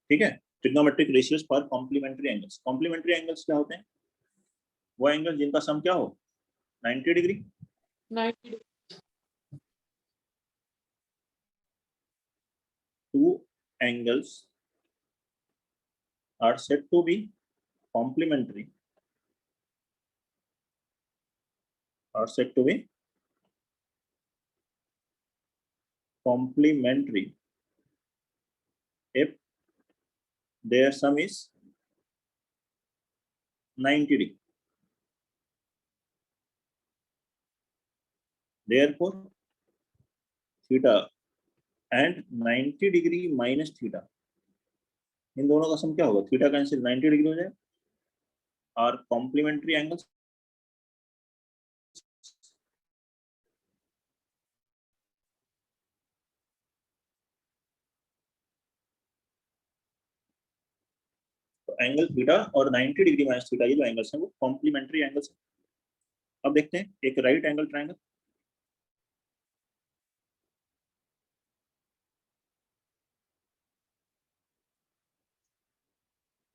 ठीक है, trigonometric ratios for complementary angles. Complementary angles क्या होते हैं? वो एंगल जिनका सम क्या हो 90 degree. 90 Two angles are said to be complementary, are said to be complementary if their sum is 90 degree. Therefore, theta and 90 degree minus theta, इन दोनों का सम क्या होगा? थीटा कैंसिल 90 डिग्री हो जाए और कॉम्प्लीमेंट्री एंगल्स तो एंगल थीटा और 90 degree minus theta, ये जो एंगल्स हैं वो कॉम्प्लीमेंट्री एंगल्स हैं। अब देखते हैं एक राइट एंगल ट्रायंगल।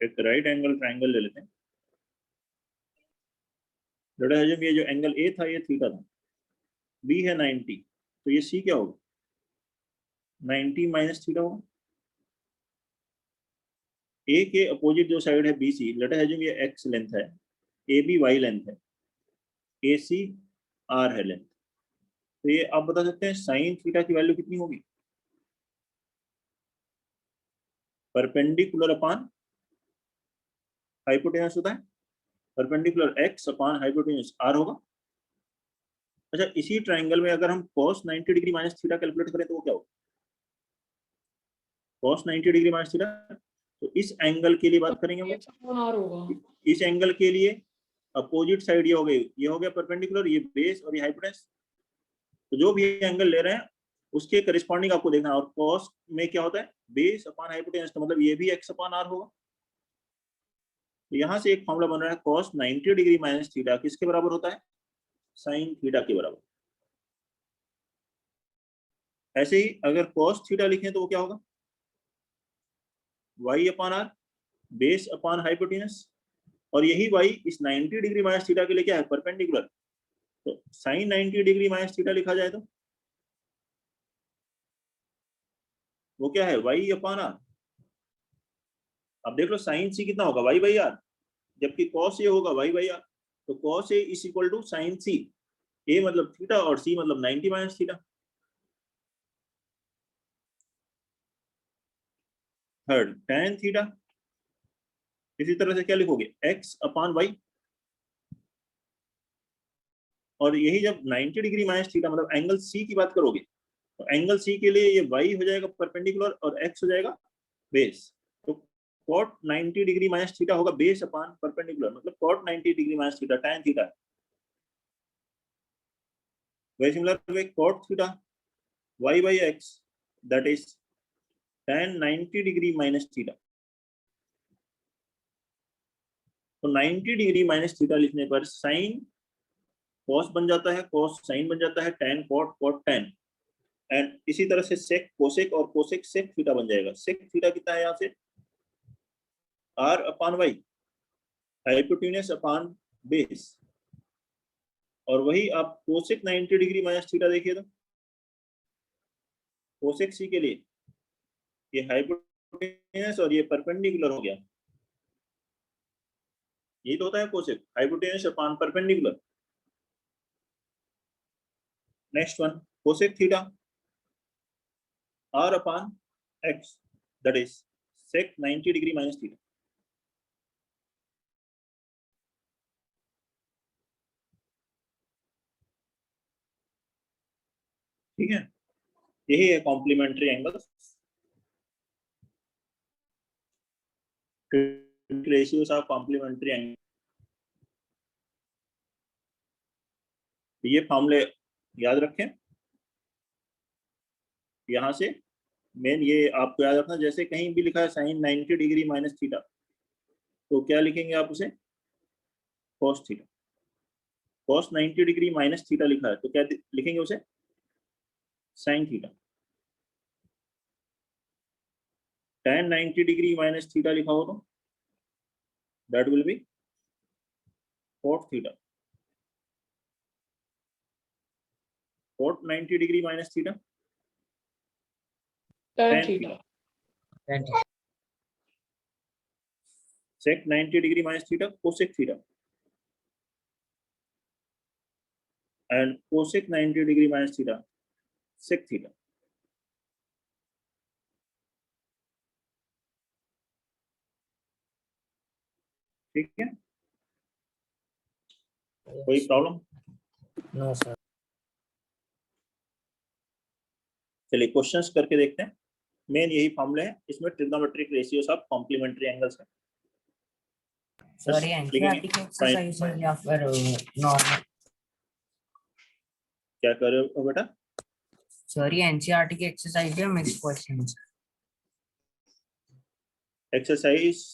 एक राइट एंगल ट्रायंगल ले लेते हैं। ये जो एंगल ए था ये थीटा था, बी है 90, तो ये सी क्या होगा? 90 माइनस थीटा होगा। ए के अपोजिट जो साइड है B C, let us assume ये एक्स लेंथ है, ए बी वाई लेंथ है, ए सी आर है लेंथ। तो ये आप बता सकते हैं साइन थीटा की वैल्यू कितनी होगी? परपेंडिकुलर अपॉन हाइपोटेनस होता है, perpendicular x upon hypotenuse r होगा। अच्छा, इसी ट्रायंगल में अगर हम cos 90 degree minus theta calculate करें तो वो क्या होगा? cos 90 डिग्री माइनस थीटा, तो इस एंगल के लिए बात करेंगे हम, इस एंगल के लिए अपोजिट साइड ये हो गई, ये हो गया परपेंडिकुलर, ये बेस और ये हाइपोटेनस। तो जो भी एंगल ले रहे हैं उसके करिस्पॉन्डिंग आपको देखना है। और cos में क्या होता है? बेस अपॉन हाइपोटेनस, तो मतलब ये भी x अपॉन r होगा। तो यहाँ से एक फॉर्मूला बन रहा है, cos 90 डिग्री माइनस थीटा किसके बराबर होता है? साइन थीटा के बराबर। ऐसे ही अगर cos थीटा लिखें तो वो क्या होगा? y upon r, base upon hypotenuse, और यही y इस 90 डिग्री माइनस थीटा के लिए क्या है? परपेंडिकुलर। तो साइन 90 डिग्री माइनस थीटा लिखा जाए तो वो क्या है? y upon r। अब देख लो साइन सी कितना होगा? y बाई r, जबकि cos a होगा y बाई r। तो cos a is equal to sine C, a मतलब थीटा और c मतलब 90 minus theta. Third tan theta, इसी तरह से क्या लिखोगे? x upon y। और यही जब 90 डिग्री माइनस थीटा मतलब एंगल सी की बात करोगे तो एंगल सी के लिए ये y हो जाएगा परपेंडिकुलर और x हो जाएगा बेस। तो cot 90 डिग्री माइनस थीटा होगा बेस अपॉन परपेंडिकुलर, मतलब cot 90 degree minus theta tan theta. Very similar way cot theta y by x, that is tan 90 degree minus theta. तो 90 degree minus theta लिखने पर sign cos बन जाता है, cos sign बन जाता है, tan cot cot tan, and इसी तरह से sec कोसेक और कोसेक sec थीटा बन जाएगा। sec थीटा कितना है यहाँ से? r upon y, hypotenuse upon base. और वही आप कोसेक 90 डिग्री माइनस थीटा देखिए तो कोसेक सी के लिए ये हाइपोटेन्यूज और ये परपेंडिकुलर हो गया। यही तो होता है cosec, hypotenuse upon perpendicular. Next one cosec theta r upon x, that is sec 90 degree minus theta. ठीक है, यही है complementary angle. Ratios of complementary angle, ये फॉर्मूले याद रखें। यहाँ से मेन ये आपको याद रखना, जैसे कहीं भी लिखा है साइन 90 डिग्री माइनस थीटा तो क्या लिखेंगे आप उसे? cos theta. cos 90 degree minus theta लिखा है तो क्या लिखेंगे उसे? Sine theta. tan 90 degree minus theta लिखा हो तो that will be cot theta. cot 90 degree minus theta tan theta. sec 90 degree minus theta cosec theta and cosec 90 degree minus theta sec theta. ठीक है, कोई प्रॉब्लम? No sir. चलिए questions करके देखते हैं। मेन यही फॉर्मूले हैं, इसमें trigonometric ratios of complementary angles है। सॉरी एनसीईआरटी की एक्सरसाइज है या फिर नॉर्मल? क्या कर रहे हो बेटा? सॉरी एनसीईआरटी की एक्सरसाइज है, मिक्स क्वेश्चंस। एक्सरसाइज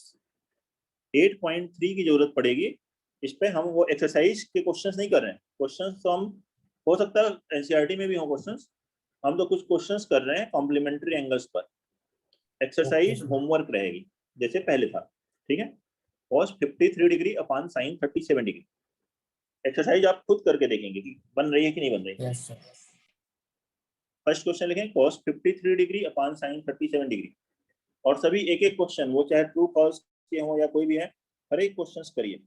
8.3 की जरूरत पड़ेगी। इस पे हम वो एक्सरसाइज के क्वेश्चंस नहीं कर रहे हैं। क्वेश्चंस तो हम हो सकता है एनसीईआरटी में भी हो क्वेश्चंस, हम तो कुछ क्वेश्चंस कर रहे हैं कॉम्प्लीमेंट्री एंगल्स पर। एक्सरसाइज होमवर्क रहेगी जैसे पहले था, ठीक है। cos 53 डिग्री अपान sin 37 डिग्री। एक्सरसाइज आप खुद करके देखेंगे कि बन रही है कि नहीं बन रही है। Yes sir. फर्स्ट क्वेश्चन लिखें cos 53 डिग्री अपान sin 37 डिग्री, और सभी एक एक क्वेश्चन, वो चाहे ट्रू फॉल्स के हो या कोई भी है, हर एक क्वेश्चंस करिए।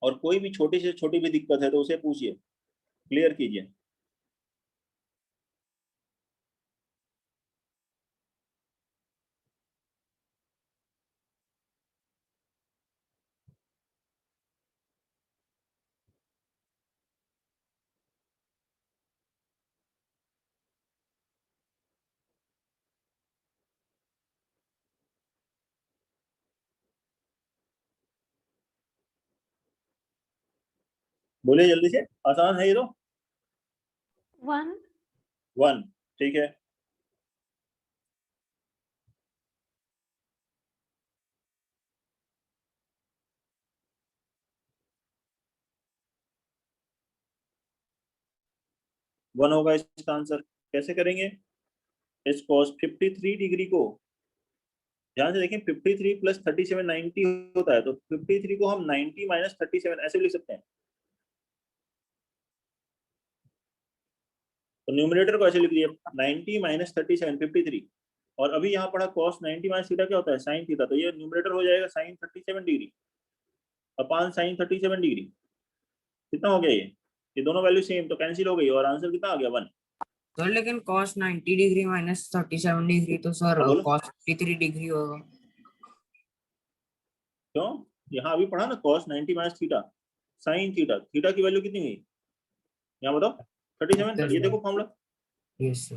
और कोई भी छोटी से छोटी भी दिक्कत है तो उसे पूछिए, क्लियर कीजिए। बोलिए जल्दी से, आसान है ये तो। 1 ठीक है। वन होगा इसका आंसर। कैसे करेंगे? इस cos 53 डिग्री को ध्यान से देखें, 53 प्लस 37 90 होता है, तो 53 को हम 90 माइनस 37 ऐसे भी लिख सकते हैं। तो न्यूमरेटर को ऐसे लिख दिया 90 माइनस 37 53, और अभी यहाँ पढ़ा cos 90 माइनस थीटा क्या होता है, sin थीटा, तो ये न्यूमरेटर हो जाएगा sin 37 डिग्री अपान sin 37 डिग्री। कितना हो गया ये दोनों वैल्यू सेम, तो कैंसिल हो गई और आंसर कितना आ गया 1। सर लेकिन cos 90 डिग्री माइनस 37 डिग्री तो सर cos 53 डिग्री होगा। क्यों? यहाँ अभी पढ़ा ना cos 90 minus theta sin theta, theta की वैल्यू कितनी हुई यहाँ बताओ? 37। ये देखो formula. Yes sir.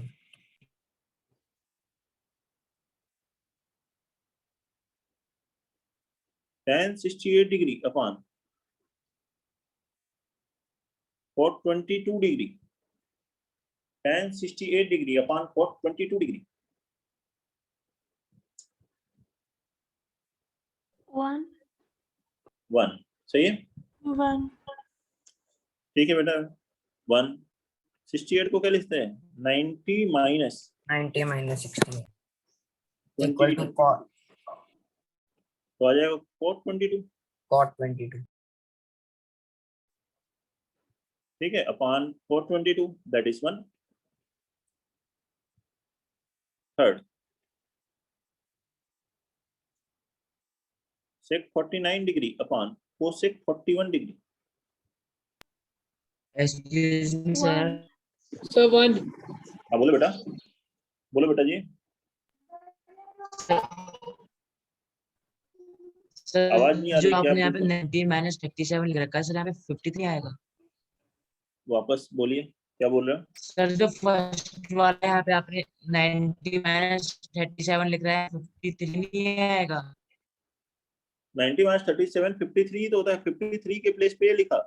tan 68 degree upon cot 22 degree, tan 68 degree upon cot 22 degree. 1 सही है। 1 ठीक है बेटा, 1 68 को क्या लिखते हैं 90 minus 90 minus 60 20 equal to cot तो आ जाएगा cot 22। 22। ठीक है, upon cot 22 that is 1। Third sec 49 degree upon cosec 41 degree. Excuse me sir. Sir 1 हाँ बोलो बेटा, बोलो बेटा जी। सर आवाज नहीं आ जो रही, क्या आपने यहाँ पे बोलते? 90 माइनस 37 लिख रखा है सर, यहाँ पे 53 आएगा। वापस बोलिए, क्या बोल रहे हो? सर जो फर्स्ट वाला यहाँ पे आपने 90 माइनस 37 लिख रहा है, 53 नहीं आएगा। 90 माइनस 37 53 तो होता है, 53 के प्लेस पे ये लिखा,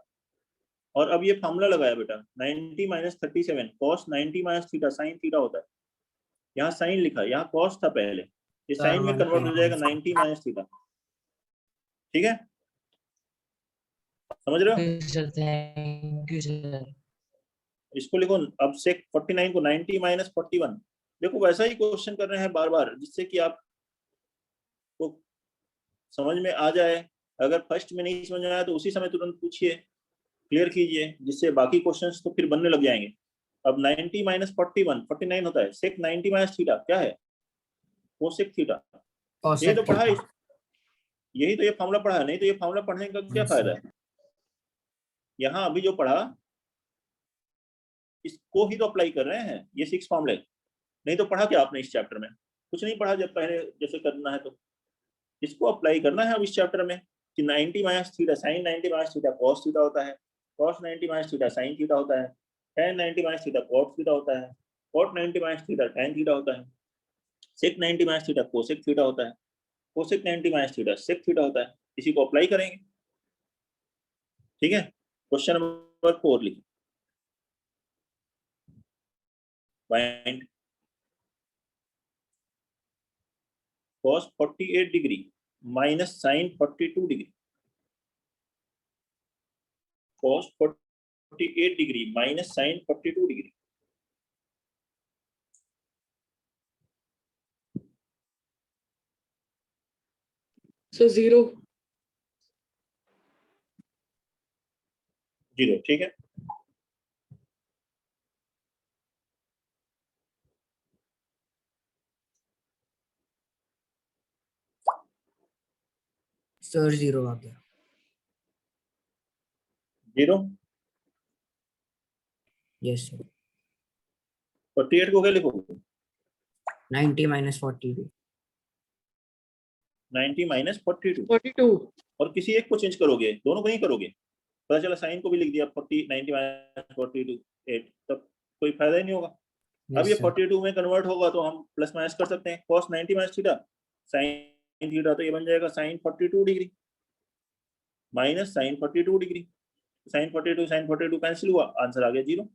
और अब ये फार्मूला लगाया बेटा 90 minus 37 cos 90 minus theta sin theta होता है। यहाँ साइन लिखा, यहाँ cos था पहले, ये साइन में कन्वर्ट हो जाएगा 90 माइनस थीटा। ठीक है, समझ रहे हो? Sir thank you sir. इसको लिखो अब sec 49 को 90 माइनस 41 देखो वैसा ही क्वेश्चन कर रहे हैं बार बार, जिससे कि आप को समझ में आ जाए। अगर फर्स्ट में नहीं समझ में आया तो उसी समय तुरंत पूछिए, क्लियर कीजिए, जिससे बाकी क्वेश्चंस तो फिर बनने लग जाएंगे। अब 90 माइनस 41 49 होता है। सेक 90 माइनस थीटा क्या है? Cosec theta. यही तो पढ़ा है, यही तो ये फॉर्मूला पढ़ा है, नहीं तो ये फॉर्मूला पढ़ने का क्या फायदा है? यहाँ अभी जो पढ़ा इसको ही तो अप्लाई कर रहे हैं, ये 6 फॉर्मूले। नहीं तो पढ़ा क्या आपने इस चैप्टर में? कुछ नहीं पढ़ा। जब पहले जैसे करना है तो इसको अप्लाई करना है अब इस चैप्टर में, कि 90 minus theta sine 90 minus theta cos theta होता है, cos 90 minus theta sine theta होता है, tan 90 minus theta cot theta होता है, cot 90 minus theta tan theta होता है, sec 90 minus theta cosec theta होता है, cosec 90 minus theta sec theta होता है। इसी को अप्लाई करेंगे। ठीक है, क्वेश्चन नंबर 4 लिखिए। Find cos 48 degree minus sine 42 degree. cos 48 degree minus sine 42 degree. So 0. 0, ठीक है। सर 0 आ गया। 0 यस सर। 48 को क्या लिखोगे? 90 माइनस 42। 90 माइनस 42। 42. और किसी एक को चेंज करोगे, दोनों को नहीं करोगे। पता चला साइन को भी लिख दिया 40 90 माइनस 42 8, तब कोई फायदा ही नहीं होगा। अब ये 42 में कन्वर्ट होगा तो हम प्लस माइनस कर सकते हैं। cos 90 minus theta sine theta, तो ये बन जाएगा sine 42 degree minus sine 42 degree. Sine 42 cancel हुआ, आंसर आ गया 0।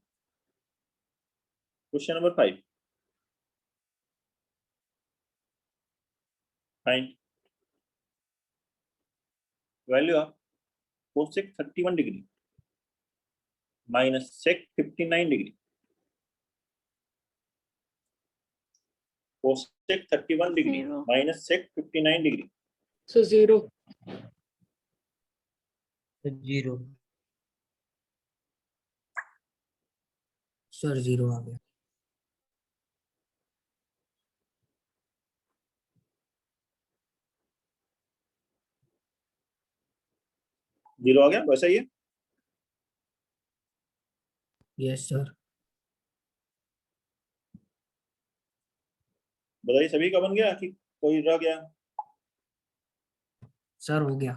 Question number 5 find value of cosec 31 degree minus sec 59 degree. Cosec 31 degree Zero. Minus sec 59 degree. So 0. 0 sir 0 आ गया। Zero आ गया, वैसा ही है। Yes sir. बताइए सभी का बन गया कि कोई रह गया? सर हो गया।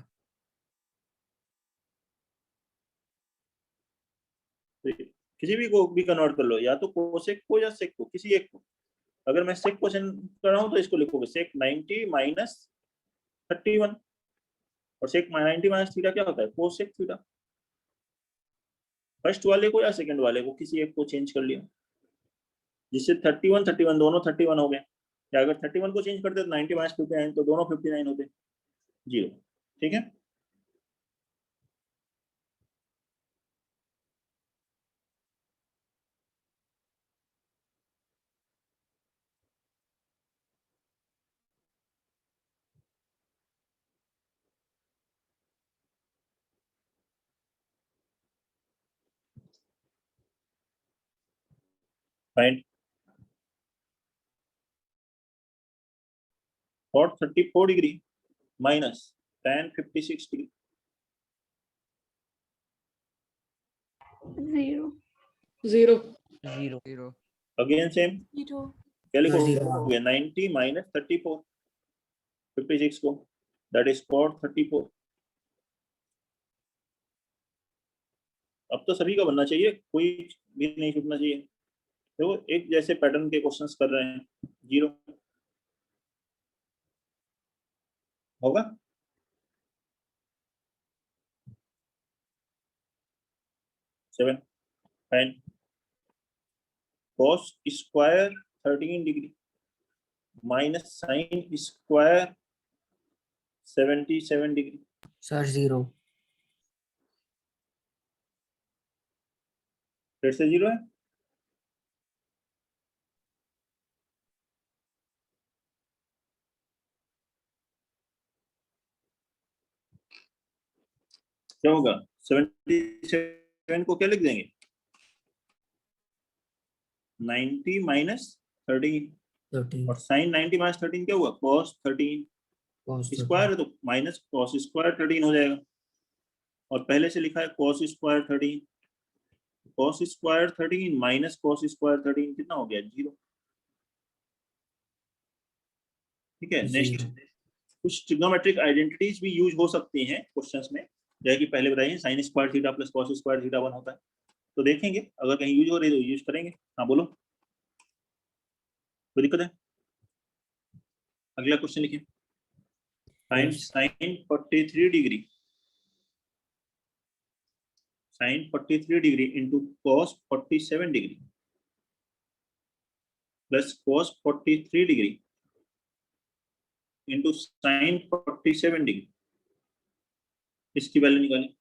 तो किसी भी को भी कन्वर्ट कर लो, या तो कोसेक को या सेक को, किसी एक को। अगर मैं सेक क्वेश्चन कर रहा हूँ तो इसको लिखोगे सेक 90 माइनस 31, और सेक 90 माइनस थीटा क्या होता है? Cosec theta. फर्स्ट वाले को या सेकंड वाले को, किसी एक को चेंज कर लिया, जिससे 31 दोनों 31 हो गए। या अगर 31 को चेंज करते तो 90 माइनस 59 तो दोनों 59 होते। 0, ठीक है। Find cot 34 degree minus tan 56 degree. 0. 0. 0 again same, 0. क्या Zero. लिखोगे? 90 माइनस 34 56 को, दैट इज cot 34। अब तो सभी का बनना चाहिए, कोई भी नहीं छूटना चाहिए। देखो एक जैसे पैटर्न के क्वेश्चंस कर रहे हैं। 0 होगा। Seven fine cos square 13 degree minus sine square 77 degree. Sir 0। फिर से 0 है। क्या होगा 77 को क्या लिख देंगे 90 माइनस 13 13 और साइन 90 माइनस 13 क्या हुआ cos 13 cos 13 स्क्वायर है तो माइनस cos स्क्वायर 13 हो जाएगा और पहले से लिखा है cos square 13 cos square 13 minus cos square 13 कितना हो गया 0। ठीक है नेक्स्ट 0 कुछ ट्रिग्नोमेट्रिक आइडेंटिटीज भी यूज हो सकती हैं क्वेश्चंस में जैसे कि पहले बताइए sin square theta plus cos square theta 1 होता है तो देखेंगे अगर कहीं यूज हो रही है तो यूज करेंगे। हाँ बोलो कोई दिक्कत है। अगला क्वेश्चन लिखिए Yes. sin 43 degree sin 43 degree into cos 47 degree plus cos 43 degree into sin 47 degree इसकी वैल्यू निकालें।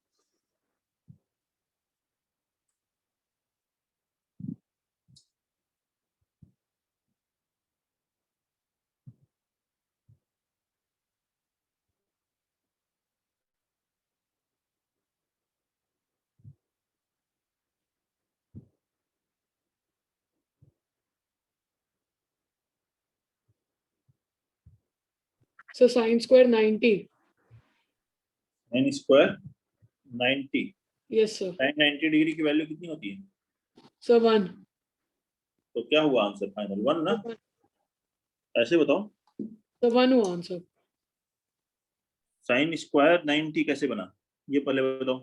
So sin square 90. sin square 90 Yes, sir. sin 90 degree की वैल्यू कितनी होती है So 1. तो क्या हुआ आंसर फाइनल 1 ना ऐसे बताओ So 1 हुआ आंसर। sin स्क्वायर 90 कैसे बना ये पहले बताओ।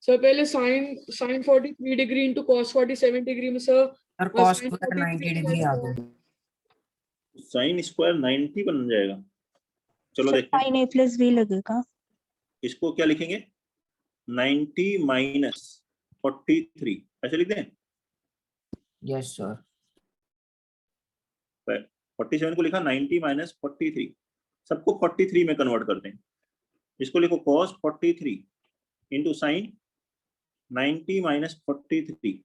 सर पहले sin 43 degree into cos 47 degree में sir sir cos sin square 43 90 degree आ गया sin स्क्वायर 90 बन जाएगा चलो देखते हैं sin a plus b लगेगा। इसको क्या लिखेंगे 90 माइनस 43 ऐसे लिख दें। यस सर 47 को लिखा 90 माइनस 43 सबको 43 में कन्वर्ट करते हैं इसको लिखो cos 43 into sine 90 minus 43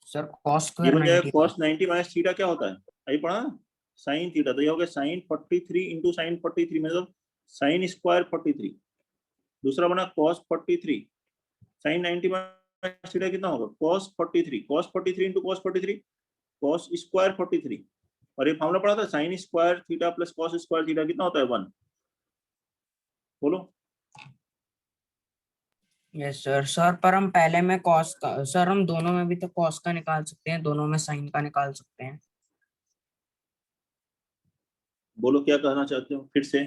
sir cos ये स्क्वायर बन जाएगा 90 cos 90 माइनस थीटा क्या होता है अभी पढ़ा ना साइन थीटा तो ये हो गया साइन 43 इंटू साइन 43 मतलब साइन स्क्वायर 43 दूसरा बना cos 43 साइन 90 माइनस थीटा कितना होगा cos 43 into cos 43 cos square 43 और ये फॉर्मूला पढ़ा था sine square theta plus cos square theta कितना होता है 1 बोलो। यस सर सर पर हम पहले में cos का सर हम दोनों में भी तो cos का निकाल सकते हैं दोनों में sin का निकाल सकते हैं। बोलो क्या कहना चाहते हो फिर से।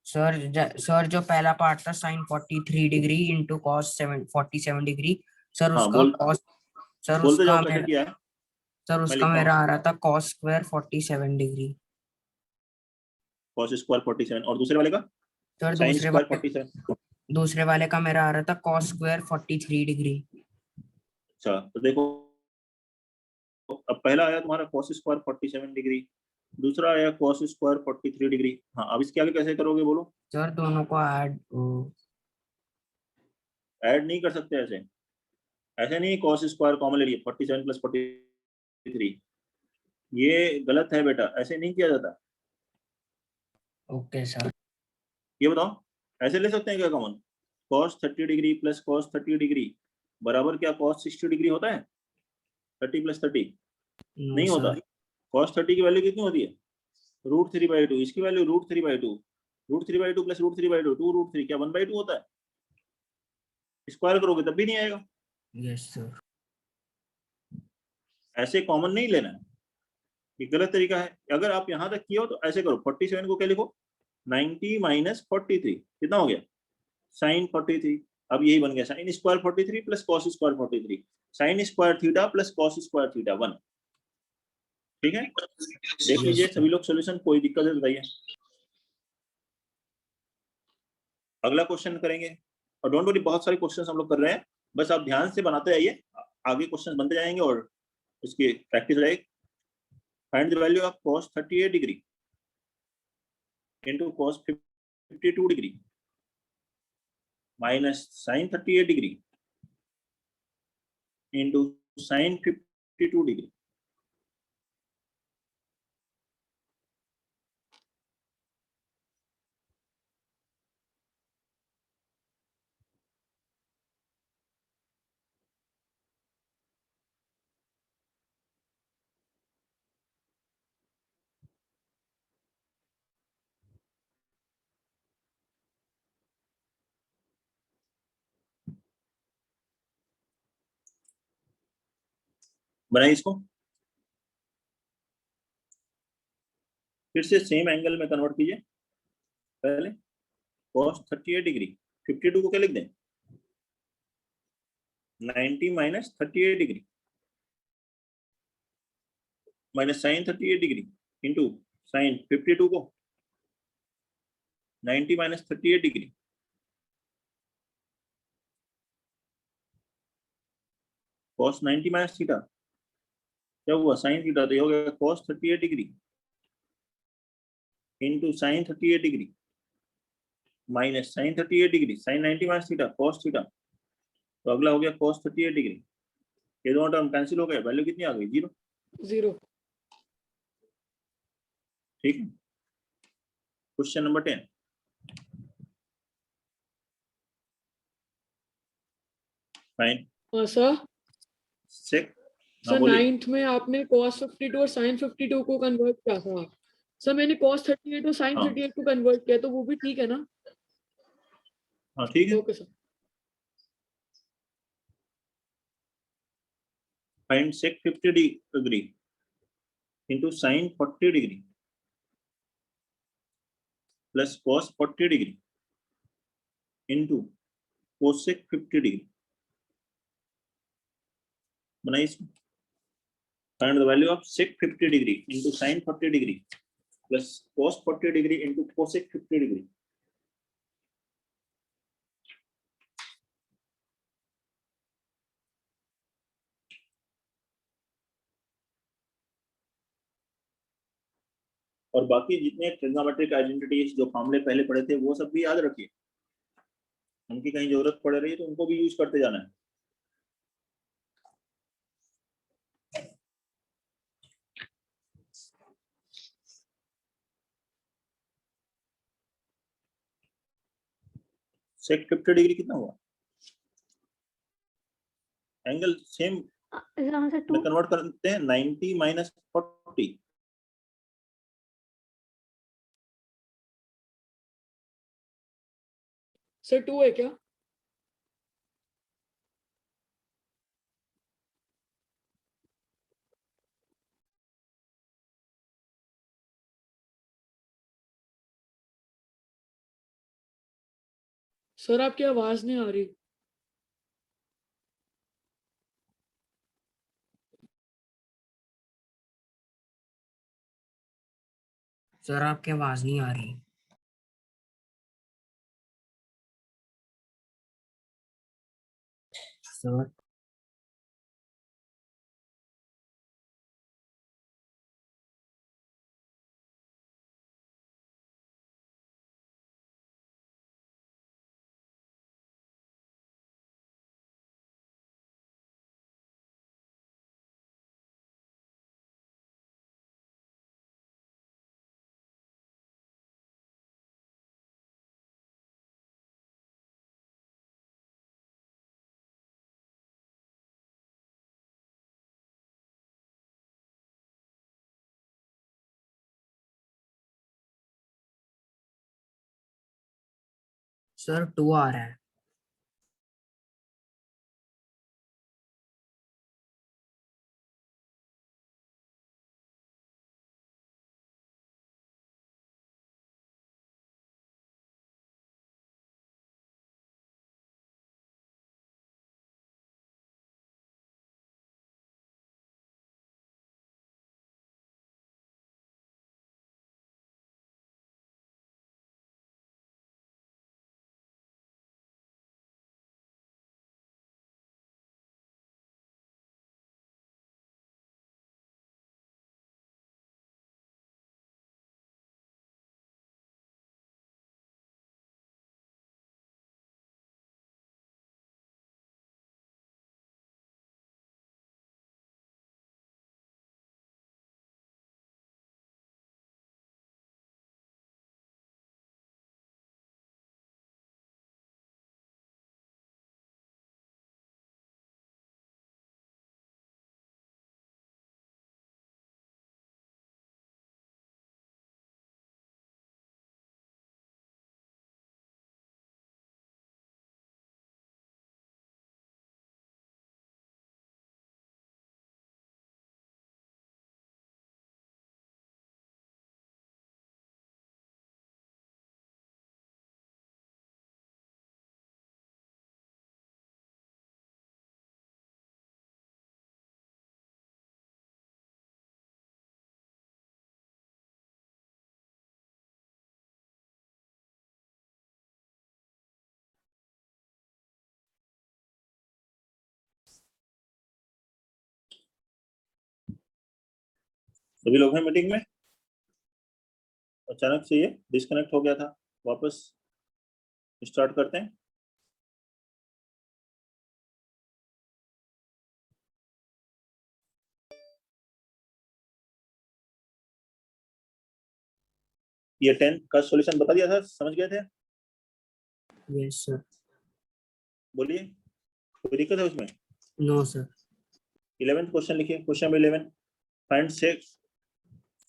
सर जो पहला पार्ट था sin 43 degree into cos 47 degree sir हाँ उसका cos सर बोलते उसका जाओ कैसे किया है सर मैं उसका लिखता मेरा हूँ आ रहा था cos square 47 degree cos square 47 और दूसरे वाले का सर sin स्क्वायर 47 दूसरे वाले का मेरा आ रहा था cos स्क्वायर 43 डिग्री। अच्छा तो देखो अब पहला आया तुम्हारा cos स्क्वायर 47 डिग्री दूसरा आया cos स्क्वायर 43 डिग्री। हाँ अब इसके आगे कैसे करोगे बोलो। सर दोनों को ऐड नहीं कर सकते ऐसे ऐसे नहीं cos स्क्वायर कॉमन ले लिए 47 प्लस 43 ये गलत है बेटा ऐसे नहीं किया जाता। ओके सर ये बताओ ऐसे ले सकते हैं क्या common cos 30 degree plus cos 30 degree बराबर क्या cos 60 डिग्री होता है 30 प्लस 30 नहीं होता। cos 30 की वैल्यू कितनी होती है √3/2 इसकी वैल्यू √3/2 √3/2 प्लस √3/2 2√3 क्या 1/2 होता है स्क्वायर करोगे तब भी नहीं आएगा। यस सर ऐसे कॉमन नहीं लेना है ये गलत तरीका है। अगर आप यहां तक किए हो तो ऐसे करो 47 को क्या लिखो 90 माइनस 43 कितना हो गया साइन 43 अब यही बन गया sine square 43 plus cos square 43 sine square theta plus cos square theta 1 ठीक है। देख लीजिए सभी लोग सॉल्यूशन कोई दिक्कत है बताइए। अगला क्वेश्चन करेंगे और डोंट वरी बहुत सारे क्वेश्चंस हम लोग कर रहे हैं बस आप ध्यान से बनाते आइए आगे क्वेश्चंस बनते जाएंगे और इसकी प्रैक्टिस हो जाएगी। Find the value of cos 38 degree into cos 52 degree minus sin 38 degree into sin 52 degree. बनाइए इसको, फिर से सेम एंगल में कन्वर्ट कीजिए। पहले cos 38 डिग्री, 52 को क्या लिख दें, 90 minus 38 degree minus sine 38 degree into sine 52 को 90 minus 38 degree, cos 90 minus theta क्या हुआ, साइन थीटा, तो ये हो गया cos 38 degree into sine 38 degree minus sine 38 degree, sine 90 minus theta cos theta, तो अगला हो गया cos 38 डिग्री। ये दोनों टर्म कैंसिल हो गए, वैल्यू कितनी आ गई, 0। 0। ठीक है, question number 10। Fine sir sec, sir ninth में आपने cos 52 और sin 52 को कन्वर्ट किया था। सर मैंने cos 38 और sin हाँ। 38 को कन्वर्ट किया, तो वो भी ठीक है ना? हाँ ठीक है, okay sir. Find sec 50 degree into sign 40 degree plus cos 40 degree into cosec 50 degree. बनाइए इसको, find the value of sec 50 degree into sign 40 degree plus cos 40 degree into cosec 50 degree. और बाकी जितने ट्रिग्नोमेट्रिक आइडेंटिटीज जो फॉर्मूले पहले पढ़े थे वो सब भी याद रखिए, उनकी कहीं जरूरत पड़ रही है तो उनको भी यूज करते जाना है। sec 50 डिग्री कितना हुआ, एंगल सेम में कन्वर्ट करते हैं, 90 माइनस 40, सर 2 है क्या? सर आपकी आवाज नहीं आ रही। सर आपकी आवाज नहीं आ रही। सर सर 2 आ रहा है। सभी लोग हैं मीटिंग में? अचानक से ये डिस्कनेक्ट हो गया था, वापस स्टार्ट करते हैं। ये 10 का सॉल्यूशन बता दिया था, समझ गए थे? Yes sir. बोलिए, कोई दिक्कत है उसमें? No sir. 11th क्वेश्चन लिखिए, question number 11, find sec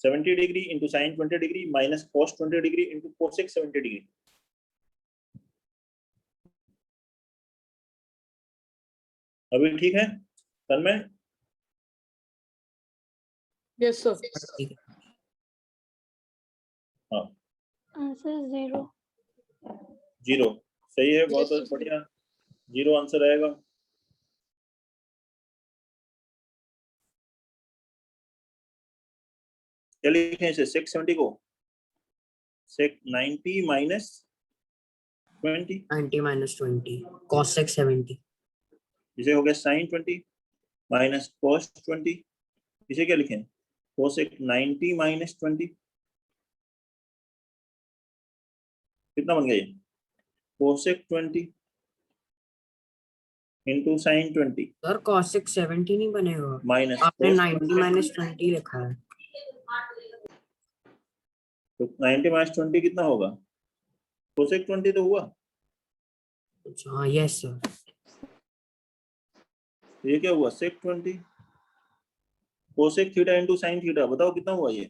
70 degree into sine 20 degree minus cos 20 degree into cosec 70 degree. अभी ठीक है तन्मय? Yes sir. ठीक है। हाँ, आंसर 0। 0 सही है, बहुत Yes, sir. बढ़िया, 0 आंसर आएगा। क्या लिखें इसे, sec 70 को sec 90 माइनस 20, 90 माइनस 20 cosec 70। इसे हो गया sin 20 माइनस cos 20, इसे क्या लिखें, cosec 90 माइनस 20, कितना बन गया ये, cosec 20 into sin 20 sir cosec 70 नहीं बनेगा, माइनस आपने cos 90 20, माइनस 20 लिखा है। तो 90 माइनस 20 कितना होगा, cosec 20 तो हुआ, अच्छा हाँ यस सर। तो ये क्या हुआ sec 20 cosec theta into sin theta, बताओ कितना हुआ ये,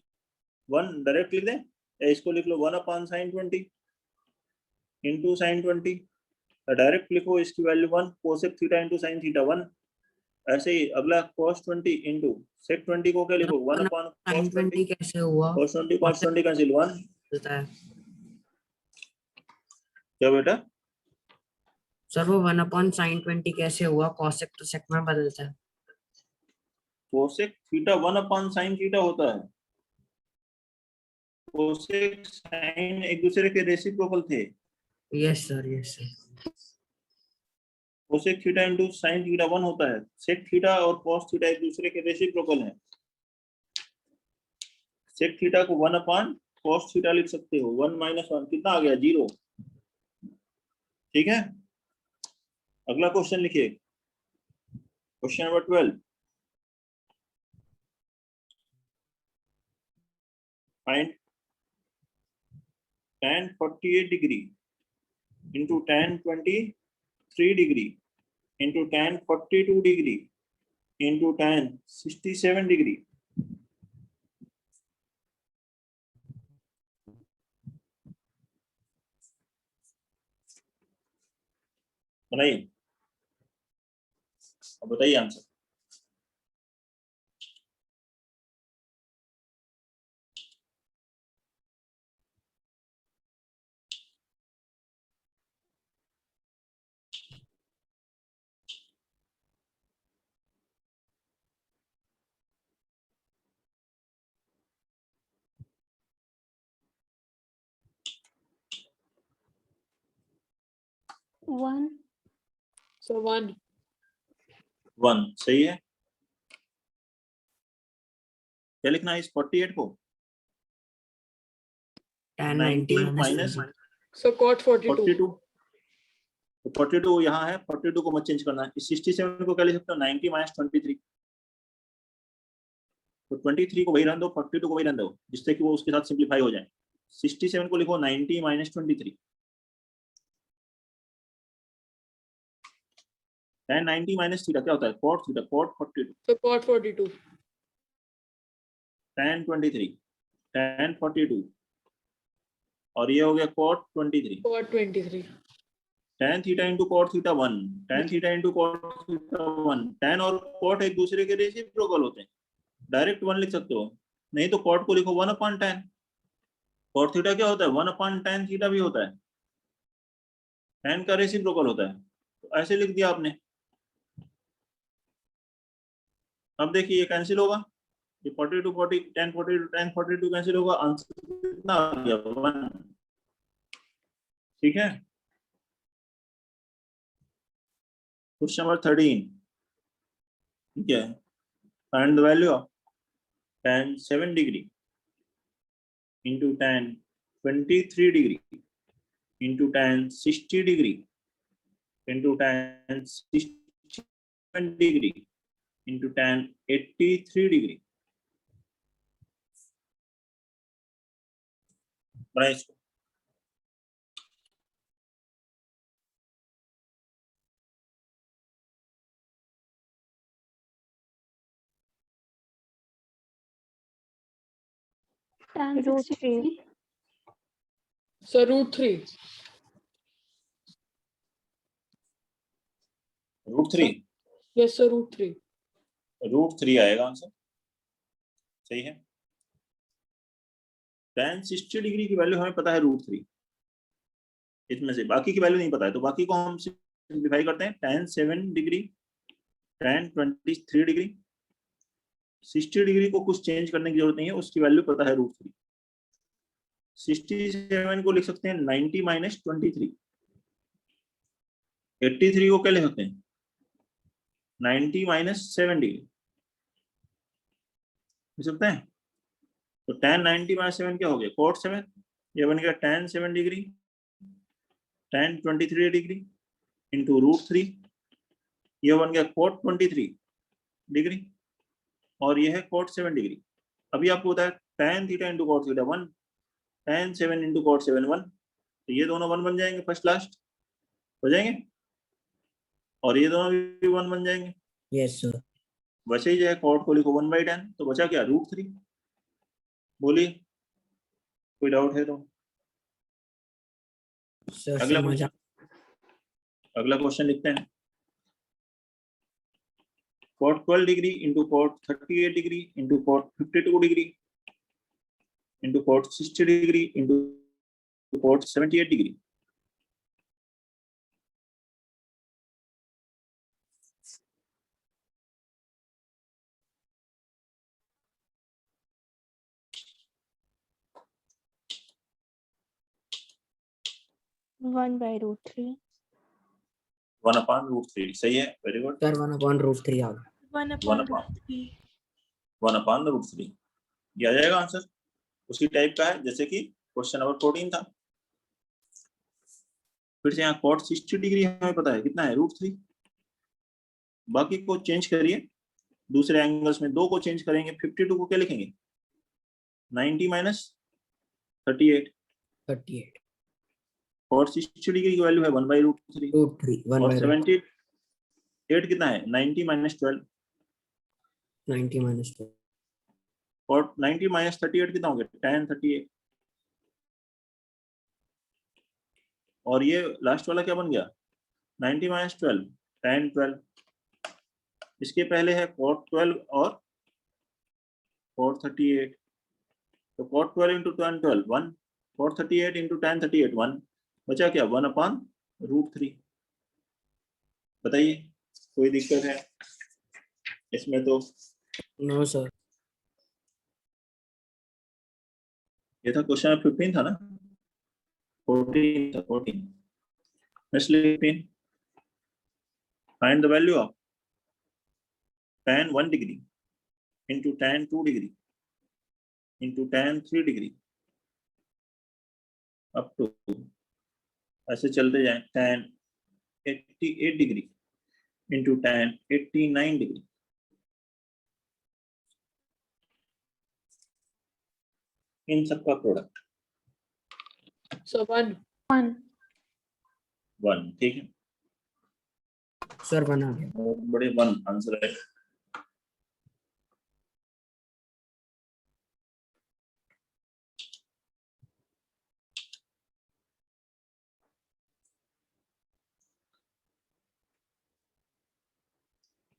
1 डायरेक्ट लिख दें या इसको लिख लो 1 upon sin 20 into sin 20, direct लिखो इसकी value 1, cosec theta into sin theta 1, ऐसे ही अगला cos 20 इंटू sec 20 को क्या लिखो 1 अपॉन sin cos 20, 20 कैसे हुआ? cos 20 कैंसिल 1, होता है क्या बेटा, सर वो 1 अपॉन sin 20 कैसे हुआ? cosec तो sec में बदलता है। cosec theta 1 upon sin theta होता है, cosec sin एक दूसरे के रेसिप्रोकल थे, yes sir yes sir. cosec theta into sin theta 1 होता है, sec थीटा और cos थीटा एक दूसरे के रेसिप्रोकल हैं, sec थीटा को 1 अपॉन cos थीटा लिख सकते हो, 1 माइनस 1 कितना आ गया 0, ठीक है। अगला क्वेश्चन लिखिए, question number 12, find tan 48 degree into tan 23 degree into tan 42 degree into tan 67 degree. बनाइए, अब बताइए आंसर। वन। सर 1। 1 सही है, क्या लिखना है इस 48 को, tan 90 90 माइनस सर cot 42। 42, तो 42 यहाँ है, 42 को मत चेंज करना है, इस 67 को क्या लिख सकते हो 90 माइनस 23, तो 23 को वही रहने दो, 42 को वही रहने दो, जिससे कि वो उसके साथ सिंप्लीफाई हो जाए। 67 को लिखो 90 माइनस 23, tan 90 माइनस थीटा क्या होता है, cot theta, cot 42, sir cot 42। tan 23, tan 42, और ये हो गया cot 23, cot 23। tan theta into cot theta 1, tan theta into cot theta 1, tan और cot एक दूसरे के रेसिप्रोकल होते हैं, डायरेक्ट 1 लिख सकते हो, नहीं तो cot को लिखो 1 अपॉन tan, cot थीटा क्या होता है 1 अपॉन tan थीटा भी होता है, tan का रेसिप्रोकल होता है, तो ऐसे लिख दिया आपने। अब देखिए ये कैंसिल होगा, ये 42 40 tan 42 tan 42 कैंसिल होगा, आंसर कितना आ गया 1, ठीक है। क्वेश्चन नंबर 13, ठीक है, find the value of tan 7 degree into tan 23 degree into tan 60 degree into tan 67 degree into tan 83 degree। बनाए इसको। tan Root 63 sir √3 √3 yes sir √3 √3 आएगा आंसर। सही है। tan 60 डिग्री की वैल्यू हमें पता है √3, इसमें से बाकी की वैल्यू नहीं पता है, तो बाकी को हम सिंप्लीफाई करते हैं। tan 7 degree, tan 23 degree, 60 degree को कुछ चेंज करने की जरूरत नहीं है, उसकी वैल्यू पता है √3। 67 को लिख सकते हैं 90 माइनस 23। 83 को क्या लिख सकते हैं 90 माइनस 7 डिग्री लिख सकते हैं। तो tan 90 माइनस 7 क्या हो गया cot 7, ये बन गया tan 7 degree tan 23 degree into √3, ये बन गया cot 23 डिग्री और ये है cot 7 डिग्री। अभी आपको होता है tan theta into cot theta 1, tan 7 into cot 7 1, तो ये दोनों 1 बन जाएंगे, फर्स्ट लास्ट हो जाएंगे, और ये दोनों भी 1 बन जाएंगे। Yes sir. वैसे ही जो है cot को लिखो 1/10, तो बचा क्या √3। बोलिए कोई डाउट है तो। सर अगला समझ आ अगला क्वेश्चन लिखते हैं। cot 12 degree into cot 38 degree into cot 52 degree into cot 60 degree into cot 78 degree. One by √3 1/√3 सही है, वेरी गुड। सर 1/√3 आ गया। 1/√3 ये आ जाएगा आंसर। उसी टाइप का है जैसे कि क्वेश्चन नंबर 14 था। फिर से यहाँ cot 60 डिग्री हमें पता है कितना है √3। बाकी को चेंज करिए दूसरे एंगल्स में, दो को चेंज करेंगे, 52 को क्या लिखेंगे 90 माइनस 38। 38 cot 60 डिग्री की वैल्यू है 1/√3 √3 और 1/√3 78 कितना है 90 माइनस 12। 90 माइनस 2 और 90 माइनस 38 कितना हो गया tan 38। और ये लास्ट वाला क्या बन गया 90 माइनस 12 tan 12। इसके पहले है cot 12 और cot 38, तो cot 12 into tan 12 1, cot 38 into tan 38 1, बचा क्या 1/√3। बताइए कोई दिक्कत है इसमें तो। No sir. ये था क्वेश्चन 15 था ना, 14 था 14। Next 15, find the value of tan 1 degree into tan 2 degree into tan 3 degree up to, ऐसे चलते जाए tan 88 degree into tan 89 degree. इन सबका प्रोडक्ट सर 1 1, ठीक है। सर बना गया। बहुत बड़े 1 आंसर है।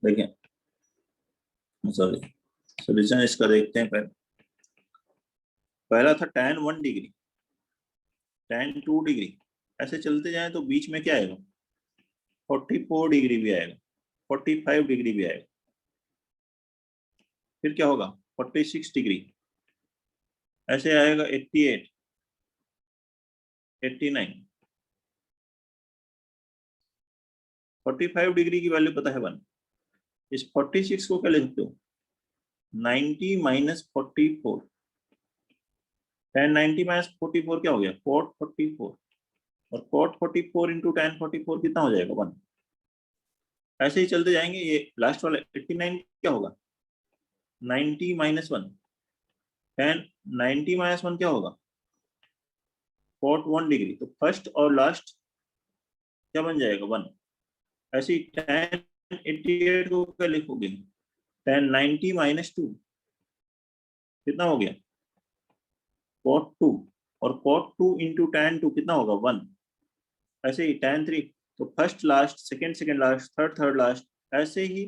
देखिए सॉरी, सोल्यूशन इसका देखते हैं। पहला था tan 1 डिग्री, tan 2 डिग्री, ऐसे चलते जाएं तो बीच में क्या आएगा 44 डिग्री भी आएगा, 45 डिग्री भी आएगा। फिर क्या होगा 46 डिग्री, ऐसे आएगा 88, 89, 45 डिग्री की वैल्यू पता है 1। इस 46 को क्या ले सकते हो 90 माइनस 44, tan 90 माइनस 44 क्या हो गया, cot 44, और cot 44 इंटू tan 44 कितना हो जाएगा, 1। ऐसे ही चलते जाएंगे। ये लास्ट वाला 89 क्या होगा, 90 माइनस 1, tan 90 माइनस 1 क्या होगा, cot 1 डिग्री। तो फर्स्ट और लास्ट क्या बन जाएगा, 1। ऐसे ही tan 88 को क्या लिखोगे, tan 90 माइनस 2 कितना हो गया, cot 2, और cot 2 इंटू tan 2 कितना होगा, 1। ऐसे ही tan 3, तो first last, second second last, third third last, ऐसे ही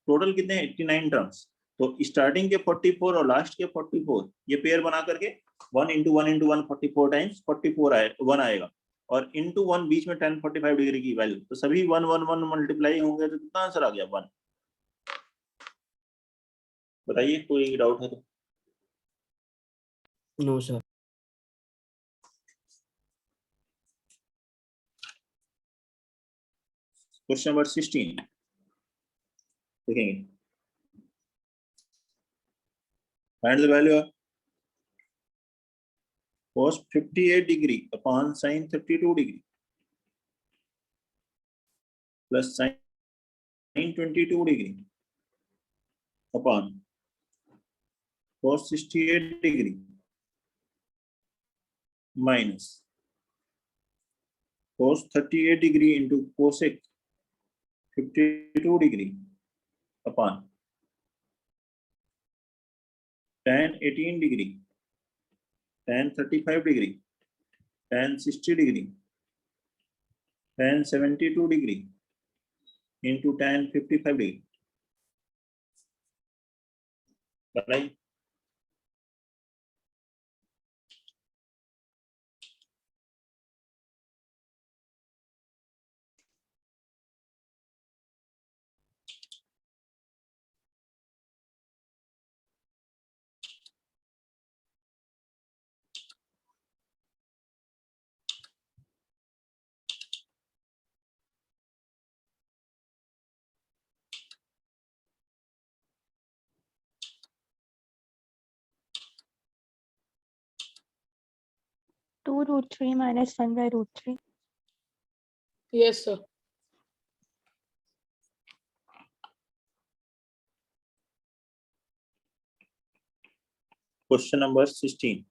टोटल कितने हैं, 89 टर्म्स। तो स्टार्टिंग के 44 और लास्ट के 44 ये पेयर बना करके 1 इंटू 1 इंटू 1 44 टाइम्स 44 1 आएगा, और इंटू 1 बीच में tan 45 डिग्री की वैल्यू, तो सभी 1 1 1 मल्टीप्लाई होंगे तो कितना आंसर आ गया, 1। बताइए कोई डाउट है तो। No sir. क्वेश्चन नंबर 16 देखेंगे। Find the value of cos 58 degree upon sin 32 degree plus sin 22 degree upon cos 68 degree minus cos 38 degree into cosec 52 degree upon tan 18 degree, tan 35 degree, tan 60 degree, tan 72 degree into tan 55 degree। बताइए। Two root 3 minus 1 by root 3. Yes, sir. Question number 16,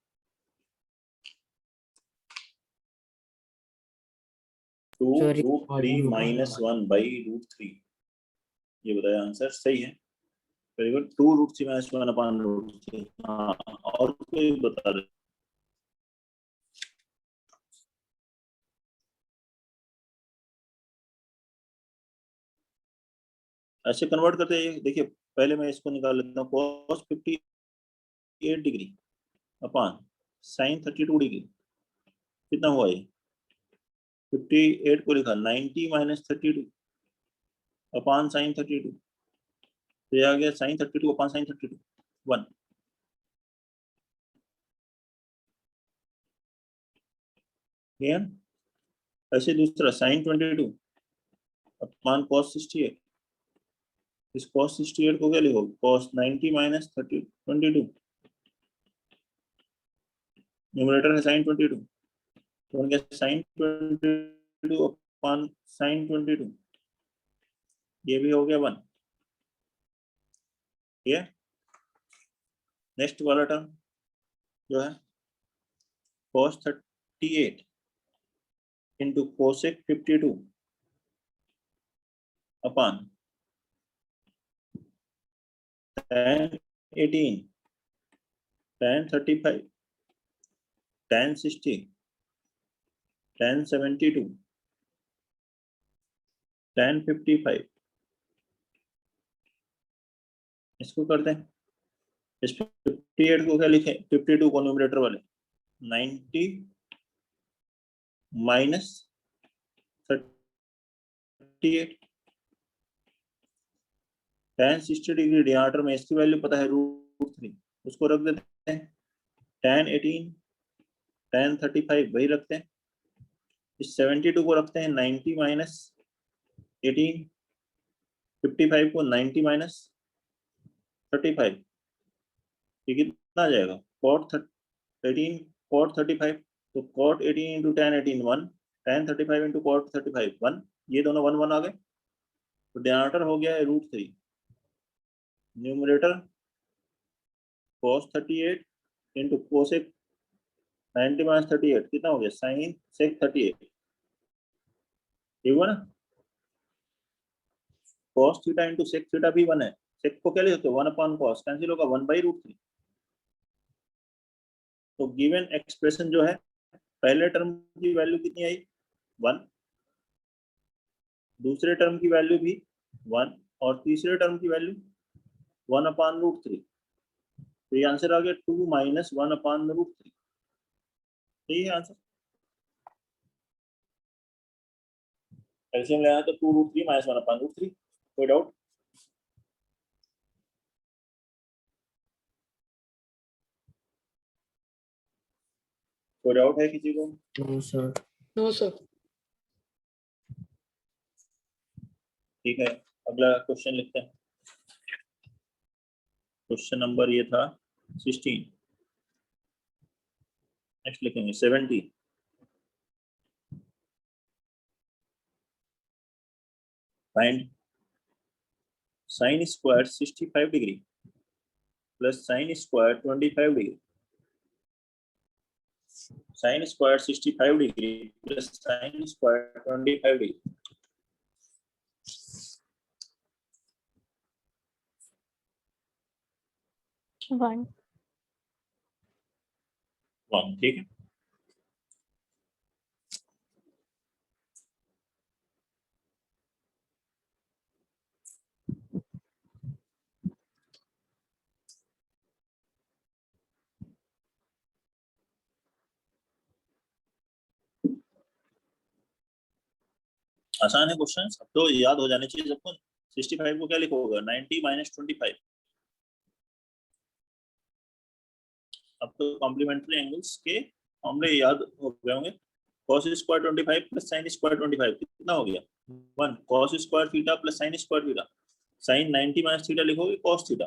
2 Sorry, root 3 minus 1 by root 3, ये बताया answer सही है, very good. 2 root 3 minus 1 upon root 3। हाँ, और कोई बता दे। ऐसे कन्वर्ट करते हैं, देखिए पहले मैं इसको निकाल लेता हूँ, cos 58 degree upon sin 32 degree कितना हुआ, ये 58 को लिखा 90 माइनस 32 अपॉन sin 32, तो ये आ गया sin 32 अपॉन sin 32 1। ऐसे दूसरा sin 22 अपॉन cos 68, इस cos 68 को क्या लिखो, cos 90 माइनस 22, न्यूमरेटर है sin 22, तो बन गया sin 22 अपॉन sin 22, ये भी हो गया 1। ठीक है, नेक्स्ट वाला टर्म जो है cos 38 into cosec 52 upon tan 18, tan 35, tan 60, tan 72, tan 55, इसको करते हैं। इस 58 को क्या लिखें, 52 को न्यूमरेटर वाले 90 माइनस 38, tan 60 डिग्री डिनोमिनेटर में इसकी वैल्यू पता है √3, उसको रख देते हैं। tan 18, tan 35 वही रखते हैं। इस 72 को रखते हैं 90 माइनस 18, 55 को 90 माइनस 35, ये कितना आ जाएगा cot 18 cot 35, तो cot 18 into tan 18 1, tan 35 into cot 35 1, ये दोनों 1 1 आ गए, तो डिनोमिनेटर हो गया है √3, numerator cos 38 into cosec 90 minus 38 कितना हो गया sin sec 38, ठीक हुआ ना। cos theta into sec theta भी 1 है, sec को क्या लिख सकते हो 1/cos, कैंसिल होगा 1/√3। तो गिवन एक्सप्रेशन जो है पहले टर्म की वैल्यू कितनी आई 1, दूसरे टर्म की वैल्यू भी 1 और तीसरे टर्म की वैल्यू 1/√3, तो ये आंसर आ गया 2 - 1/√3, यही है आंसर। एलसीएम लेना तो 2√3 - 1/√3, कोई डाउट? कोई डाउट है किसी को? No sir. No sir. ठीक है, अगला क्वेश्चन लिखते हैं। क्वेश्चन नंबर ये था 16, नेक्स्ट लिखेंगे 70। Find sin square 65 degree plus sin square 25 degree, sin square 65 degree plus sin square 25 degree. One. 1, ठीक है। आसान है क्वेश्चन, अब तो याद हो जाने चाहिए सबको। 65 को क्या लिखोगे 90 - 25। अब तो कॉम्प्लीमेंट्री एंगल्स के फॉर्मूले याद हो गए होंगे। cos square 25 plus sin square 25 कितना हो गया 1, cos square theta plus sin square theta, sin 90 minus theta लिखोगे cos theta,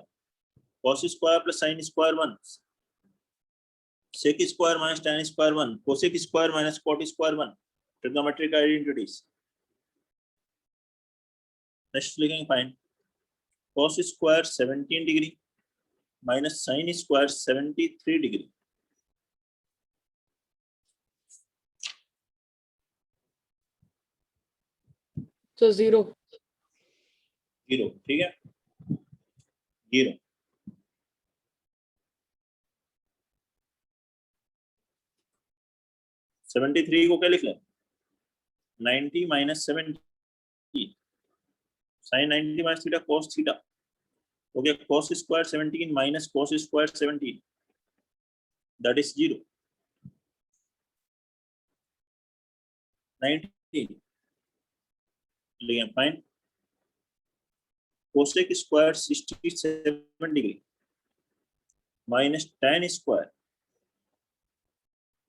cos square plus sin square 1, sec square minus tan square 1, cosec square minus cot square 1, trigonometric identities. Next लिखेंगे find cos square 17 degree minus sin square 73 degree. तो 0। 0, ठीक है 0। Seventy three को क्या लिख लें 90 - 70, sin 90 minus theta cos theta हो गया cos square 17 minus cos square 17, that is 0। 90 लिखें find cosec square 67 degree minus tan square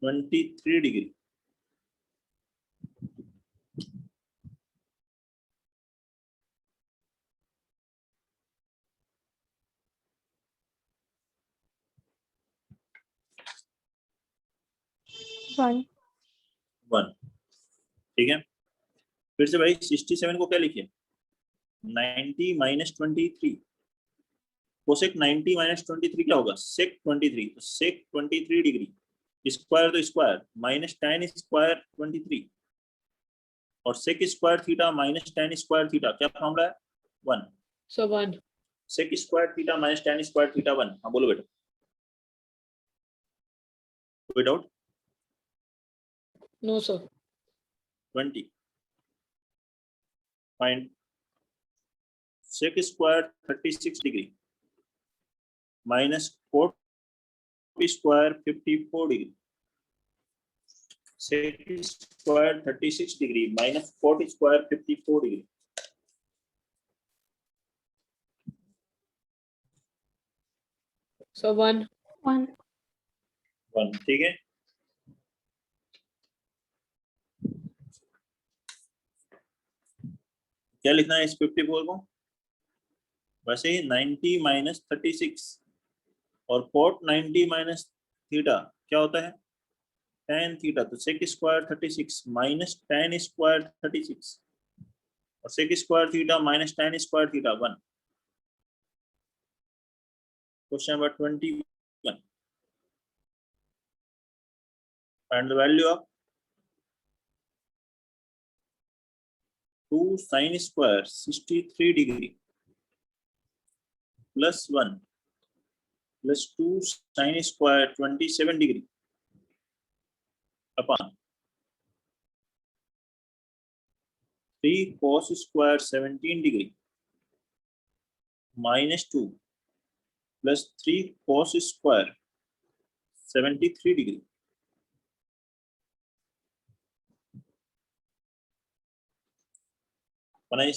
23 degree. One. 1, ठीक है। फिर से भाई 67 को क्या लिखिए 90 - 23, cosec 90 - 23 क्या होगा sec 23, तो sec 23 डिग्री, स्क्वायर तो स्क्वायर माइनस tan स्क्वायर 23 और sec square theta minus tan square theta, क्या फॉर्मूला है 1, so 1। sec square theta minus tan square theta 1। हाँ बोलो बेटा, कोई doubt? No sir. 20 find sec square 36 degree minus cot square 54 degree, sec square 36 degree minus cot square 54 degree. So 1। One. 1, ठीक है। क्या लिखना है इस 54 को, वैसे ही 90 - 36 और cot 90 माइनस थीटा क्या होता है tan थीटा, तो sec square 36 minus tan square 36 और sec square theta minus tan square theta 1. Question number 21. Find the value of 2 sin square 63 degree plus 1 plus 2 sin square 27 degree upon 3 cos square 17 degree minus 2 plus 3 cos square 73 degree. बनाइए.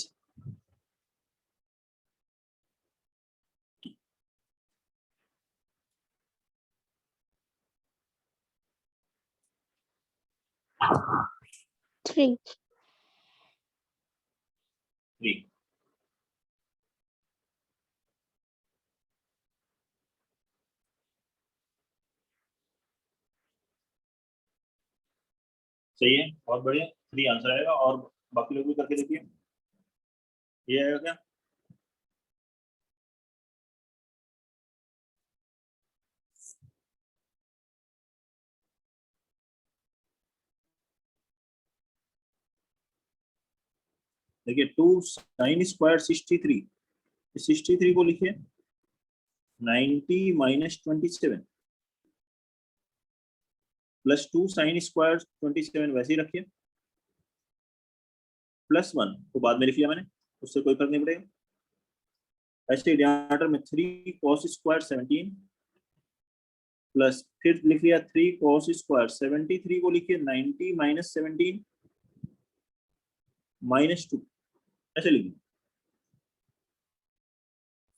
Three. 3. सही है, बहुत बढ़िया. 3 answer आएगा. और बाकी लोग भी करके देखिए. ये आएगा क्या? देखिए 2 sin स्क्वायर 63, 63 को लिखिए 90 माइनस 27 प्लस 2 sin स्क्वायर 27 वैसे ही रखिए प्लस 1 को बाद में लिख लिया मैंने, उससे कोई फर्क नहीं पड़ेगा. ऐसे डिनोमिनेटर में 3 cos स्क्वायर 17 प्लस फिर लिख लिया 3 cos स्क्वायर 73 को लिखिए 90 माइनस 17 माइनस 2 ऐसे लिखिए.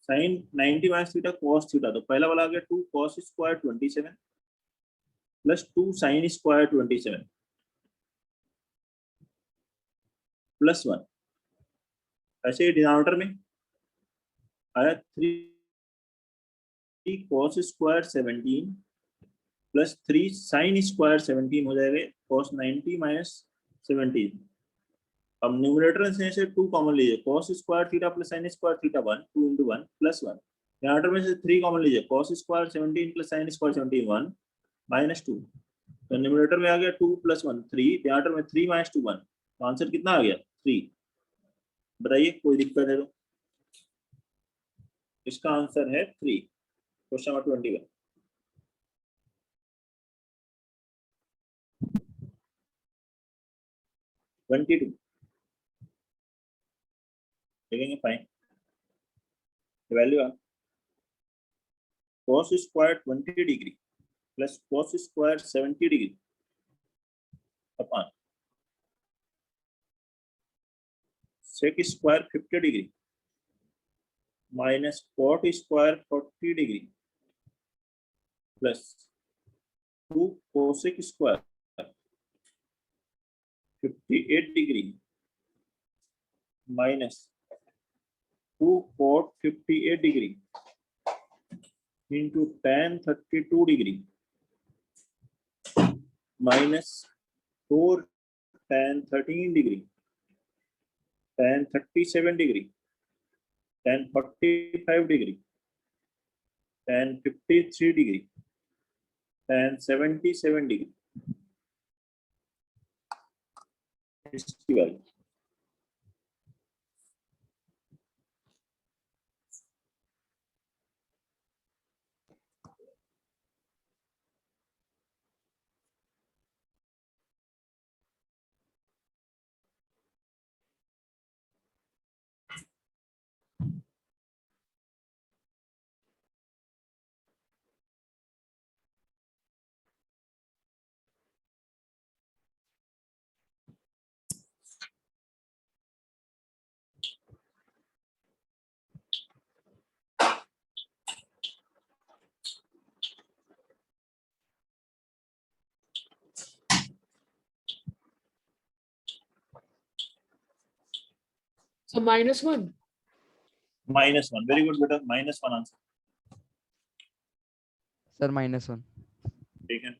Sine 90 minus theta cos theta, तो पहला वाला आ गया 2 cos square 27 plus 2 sin square 27 plus 1. ऐसे ही डिनोमिनेटर में आया 3 cos square 17 plus 3 sin square 17 हो जाएगा cos 90 माइनस 17. अब न्यूमरेटर से 2 कॉमन लीजिए cos square theta plus sin square theta 1 2 into 1 plus 1. Denominator में से 3 कॉमन लीजिए cos square 17 plus sin square 17 1 minus 2. तो न्यूमरेटर में आ गया 2 प्लस 1 3, डिनोमिनेटर में 3 माइनस 2 1. तो आंसर कितना आ गया 3. बताइए कोई दिक्कत है तो. इसका आंसर है 3. Question number 21. देखेंगे फाइन. वैल्यू है cos square 20 degree plus cos square 70 degree upon sec square 50 degree minus cot square 40 degree plus 2 cosec square 58 degree minus 2 cot 58 degree into tan 32 degree minus 4 tan 13 degree tan 37 degree tan 45 degree tan 53 degree tan 77 degree. इसकी value So -1. -1. Very good बेटा, -1 answer. Sir -1। ठीक है,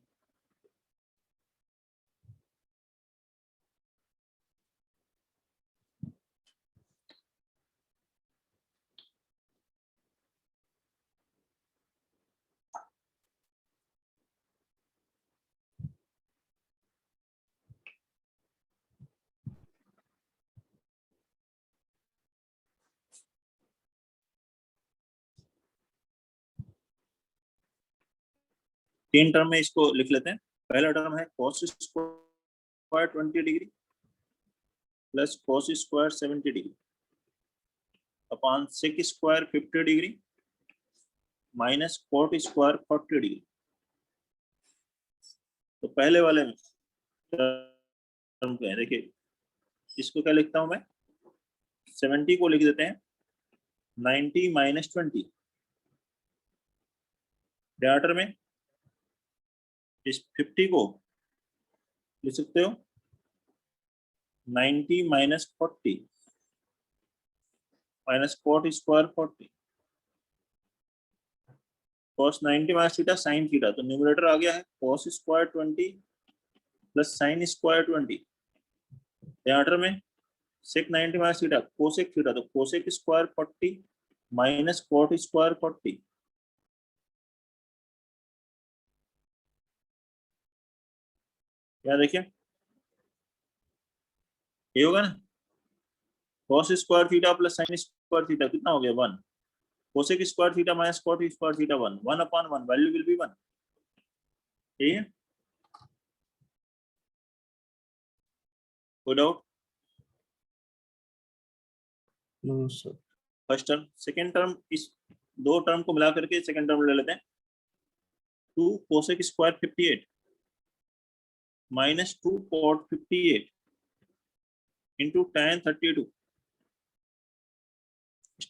तीन term में इसको लिख लेते हैं। पहला टर्म है cos square 20 degree plus cos square 70 degree upon sec square 50 degree minus cot square 40 degree. तो पहले वाले में टर्म क्या है, देखिए इसको क्या लिखता हूं मैं, 70 को लिख देते हैं 90 माइनस 20। डिनोमिनेटर में इस 50 को लिख सकते हो 90 minus 40 minus cot square 40 cos 90 minus theta sin theta. तो न्यूमरेटर आ गया है cos square 20 plus sin square 20। Denominator में sec 90 minus theta cosec theta, तो cosec square 40 minus cot square 40। क्या देखिए ये होगा ना, cos square theta plus sin square theta कितना हो गया 1, cosec square theta minus cot square theta 1, 1/1 value will be 1। ठीक है, कोई doubt? No sir. First term. Second term, इस दो टर्म को मिला करके सेकेंड टर्म ले लेते हैं। 2 cosec square 58 minus 2 cot 58 into tan 32।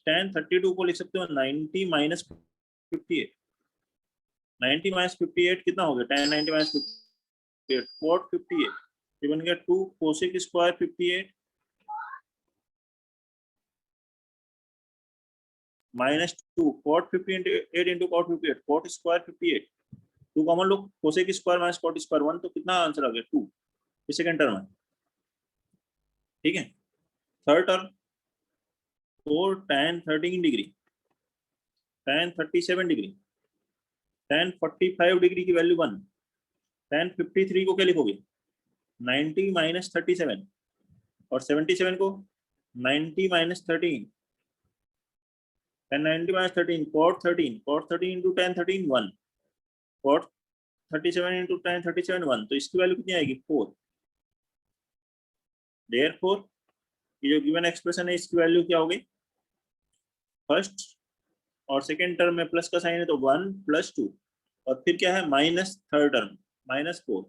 tan 32 को लिख सकते हो 90 माइनस 58। 90 माइनस 58 कितना हो गया, tan 90 माइनस 58 cot 58, ये बन गया 2 cosec square 58 minus 2 cot 58 into cot 58, cot square 58। 2 common लो, cosec square minus cot square 1, तो कितना आंसर आ गया 2। ये सेकंड टर्म है। ठीक है, third term 4 tan 13 degree tan 37 degree tan 45 degree की वैल्यू 1, tan 53 को क्या लिखोगे 90 माइनस 37 और 77 को 90 minus 13, tan 90 minus 13 cot 13 into tan 13 1, cot 37 into tan 37 1, तो इसकी वैल्यू कितनी आएगी 4। देयरफॉर ये जो गिवन एक्सप्रेशन है इसकी वैल्यू क्या होगी, फर्स्ट और सेकेंड टर्म में प्लस का साइन है तो 1 प्लस 2 और फिर क्या है minus third term -4,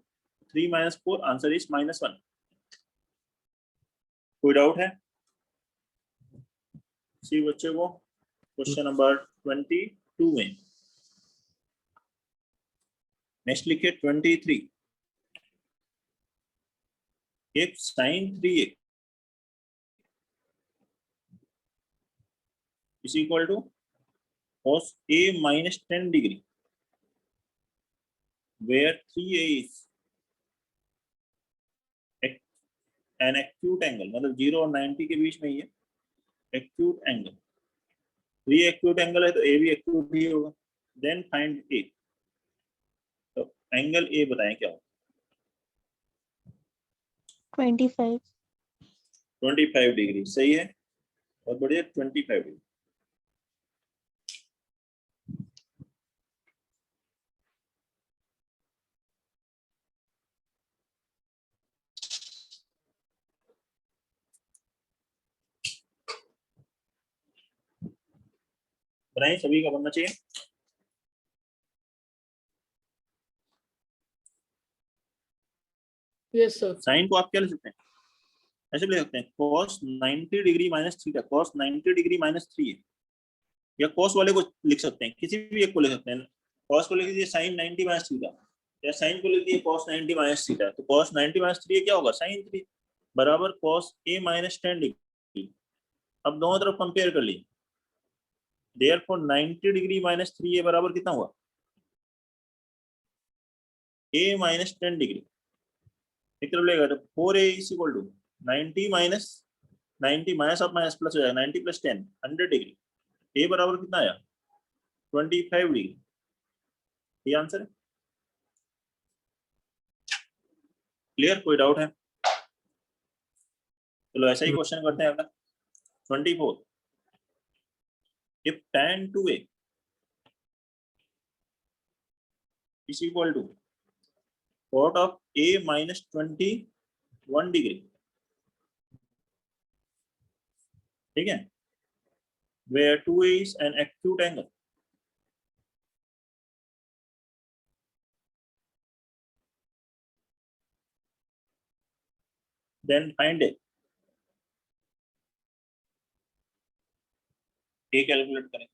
3 minus 4, answer is -1। कोई डाउट है? सी बच्चे को क्वेश्चन नंबर 22 में। नेक्स्ट लिखिए 23, एक sin 3a is equal to cos a minus 10 degree where 3a is an acute angle, मतलब 0 और 90 के बीच में ही है acute angle। तो ये acute angle है तो a भी acute ही होगा। then find a, तो एंगल a बताएं क्या होगा। 25. 25 डिग्री सही है, बहुत बढ़िया, 25 डिग्री। बनाइए, सभी का बनना चाहिए। Yes sir. साइन को आप क्या ले सकते हैं, ऐसे भी ले सकते हैं cos 90 degree minus theta, cos 90 degree minus 3 है, या cos वाले को लिख सकते हैं, किसी भी एक को ले सकते हैं। cos को लिख दीजिए sin 90 माइनस थीटा, या sin को लिख दीजिए cos 90 माइनस थीटा। तो cos 90 माइनस 3 क्या होगा, sin 3 बराबर cos a माइनस 10 डिग्री। अब दोनों तरफ कंपेयर कर लीजिए, देयरफॉर 90 डिग्री माइनस 3a बराबर कितना हुआ a minus 10 डिग्री, एक तरफ लेगा तो 4a is equal to 90 minus 90 minus of minus plus हो जाएगा 90 प्लस 10 100 डिग्री, a बराबर कितना आया 25 डिग्री, ये आंसर है। क्लियर, कोई डाउट है? चलो ऐसा ही क्वेश्चन करते हैं अगला 24, if tan 2a is equal to cot of a minus 21 degree, ठीक है, where 2a is an acute angle, then find a calculate करें।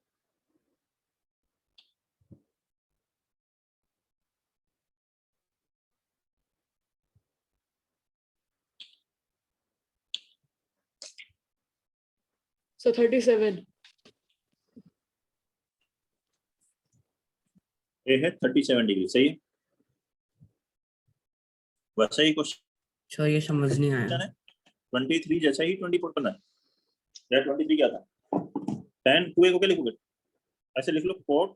So 37. ए है 37 डिग्री, सही है। वैसा ही क्वेश्चन सर ये समझ नहीं आया। है 23 जैसा ही 24 करना है। या 23 क्या था, tan 2a को क्या लिखोगे, ऐसे लिख लो cot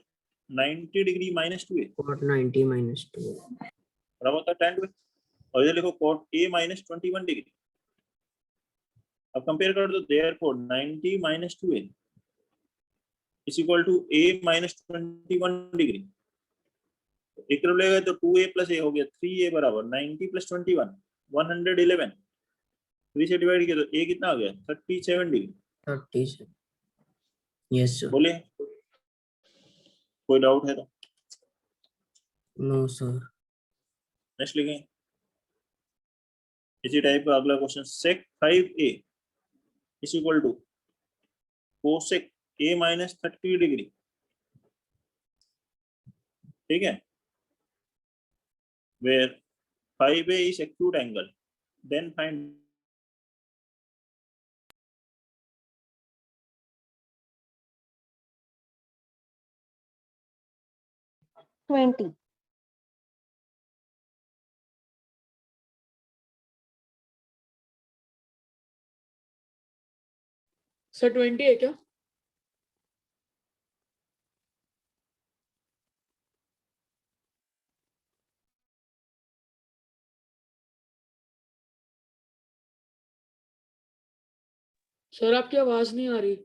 90 degree minus 2a cot 90 minus 2 बराबर होता है tan 2a, और इधर लिखो cot a माइनस 21 डिग्री। अब कंपेयर कर दो, therefore 90 minus 2a is equal to a minus 21 degree, एक तरफ लेगा तो 2a प्लस a हो गया 3a बराबर 90 प्लस 21 111, 3 से डिवाइड किया तो a कितना आ गया 37 डिग्री। 30 yes sir. बोले कोई डाउट है तो नो सर। नेक्स्ट लिखें इसी टाइप का अगला question, sec 5a is equal to cosec a minus 30 degree, ठीक है, where 5a is acute angle, then find 20. Sir 20 है क्या? सर आपकी आवाज नहीं आ रही।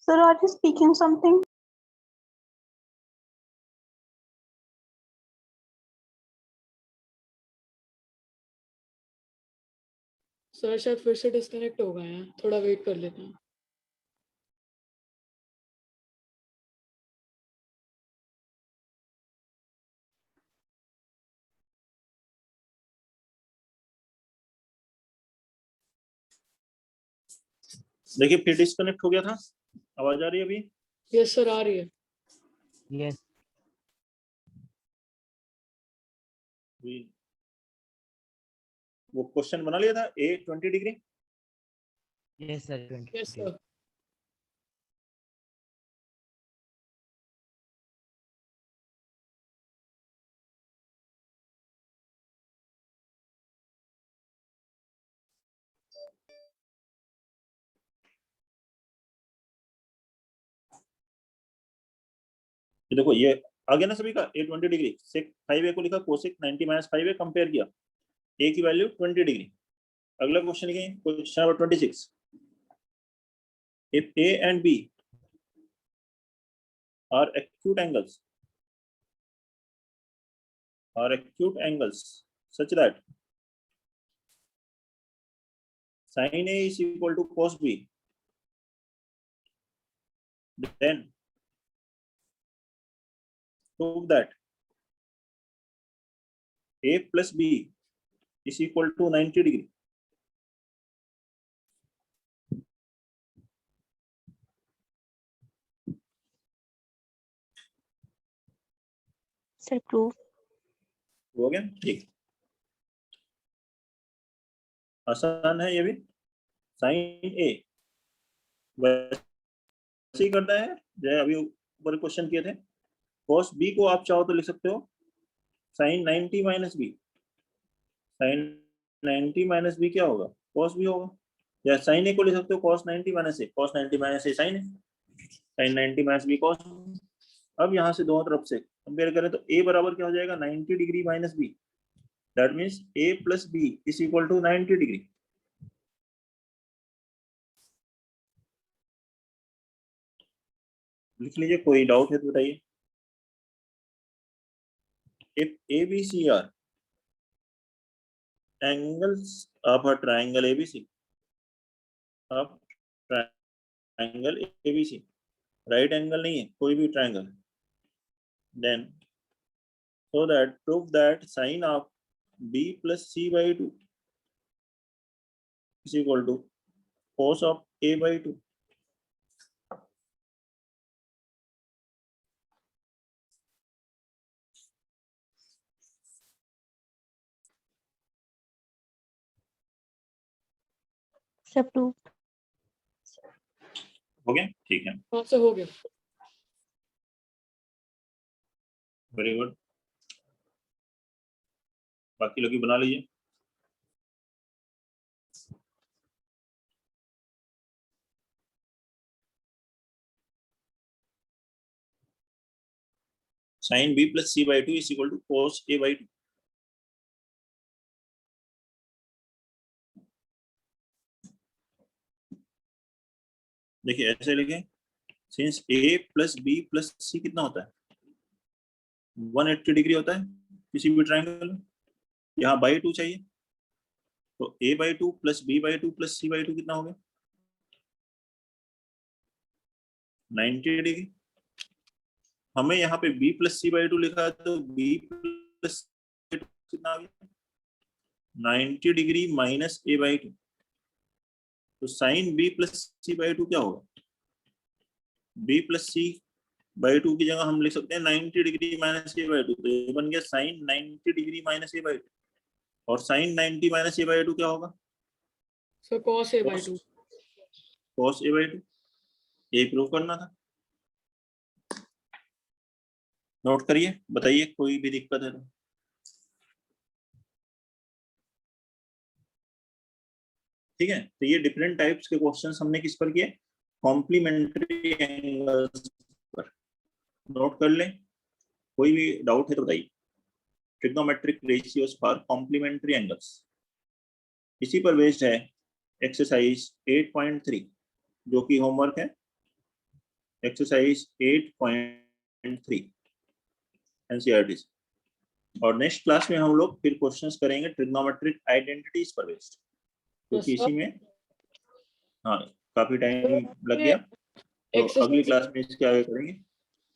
Sir, are you speaking something? Sir शायद फिर से डिस्कनेक्ट हो गए हैं, थोड़ा वेट कर लेते हैं। देखिए फिर डिस्कनेक्ट हो गया था, आवाज आ रही है अभी? यस सर आ रही है। यस वो क्वेश्चन बना लिया था a 20 degree, yes sir yes sir. ये देखो ये आ गया ना सभी का, ए 20 डिग्री, सेक 5a को लिखा कोसेक 90 माइनस 5a, कंपेयर किया, ए की वैल्यू 20 डिग्री। अगला क्वेश्चन लिखेंगे, question number 26, if A and B are acute angles such that sin A is equal to cos B, then prove that A plus B is equal to 90 degree. Sir, proof. हो गया, ठीक, आसान है ये भी। Sign ए वैसे ही करना है जैसे अभी ऊपर क्वेश्चन किए थे। कॉस बी को आप चाहो तो लिख सकते हो sine 90 minus B, sine 90 minus B क्या होगा, कॉस बी होगा। या साइन ए को लिख सकते हो कॉस 90 माइनस ए, कॉस 90 माइनस ए साइन है, साइन 90 माइनस बी कॉस। अब यहाँ से दोनों तरफ से कंपेयर करें तो ए बराबर क्या हो जाएगा 90 degree minus B, that means A plus B is equal to 90 degree. लिख लीजिए, कोई डाउट है तो बताइए। If ABC are angles of a triangle ABC, of triangle ABC, right angle नहीं है, कोई भी triangle, then so that prove that sine of B plus C by 2 is equal to cos of A by 2. Sir, proof. हो गया, ठीक है, हाँ sir हो गया। Very good. बाकी लोग भी बना लीजिए। sin B plus C by 2 is equal to cos A by 2. देखिए ऐसे लिखें, since A plus B plus C कितना होता है 180 डिग्री होता है किसी भी ट्रायंगल में। यहाँ बाई 2 चाहिए, तो A by 2 plus B by 2 plus C by 2 कितना हो गया 90 डिग्री। हमें यहाँ पे B प्लस C by 2 लिखा है, तो B प्लस कितना आ गया 90 डिग्री माइनस A by 2, तो sine B plus C by 2 क्या होगा, B प्लस C by 2 की जगह हम लिख सकते हैं 90 डिग्री माइनस A by 2, तो ये बन गया sine 90 degree minus A by 2। और साइन 90 माइनस A by 2 क्या होगा sir cos A by 2। cos A by 2, ये प्रूव करना था। नोट करिए, बताइए कोई भी दिक्कत है तो। ठीक है, तो ये डिफरेंट टाइप्स के क्वेश्चंस हमने किस पर किए, कॉम्प्लीमेंट्री एंगल्स पर। नोट कर लें, कोई भी डाउट है तो बताइए। Trigonometric ratios for complementary angles, इसी पर बेस्ड है एक्सरसाइज 8.3 जो कि होमवर्क है। एक्सरसाइज 8.3 एनसीईआरटी से। और नेक्स्ट क्लास में हम लोग फिर क्वेश्चंस करेंगे ट्रिग्नोमेट्रिक आइडेंटिटीज पर बेस्ड, क्योंकि इसी में हाँ काफी टाइम लग गया, तो अगली क्लास में इसके आगे करेंगे।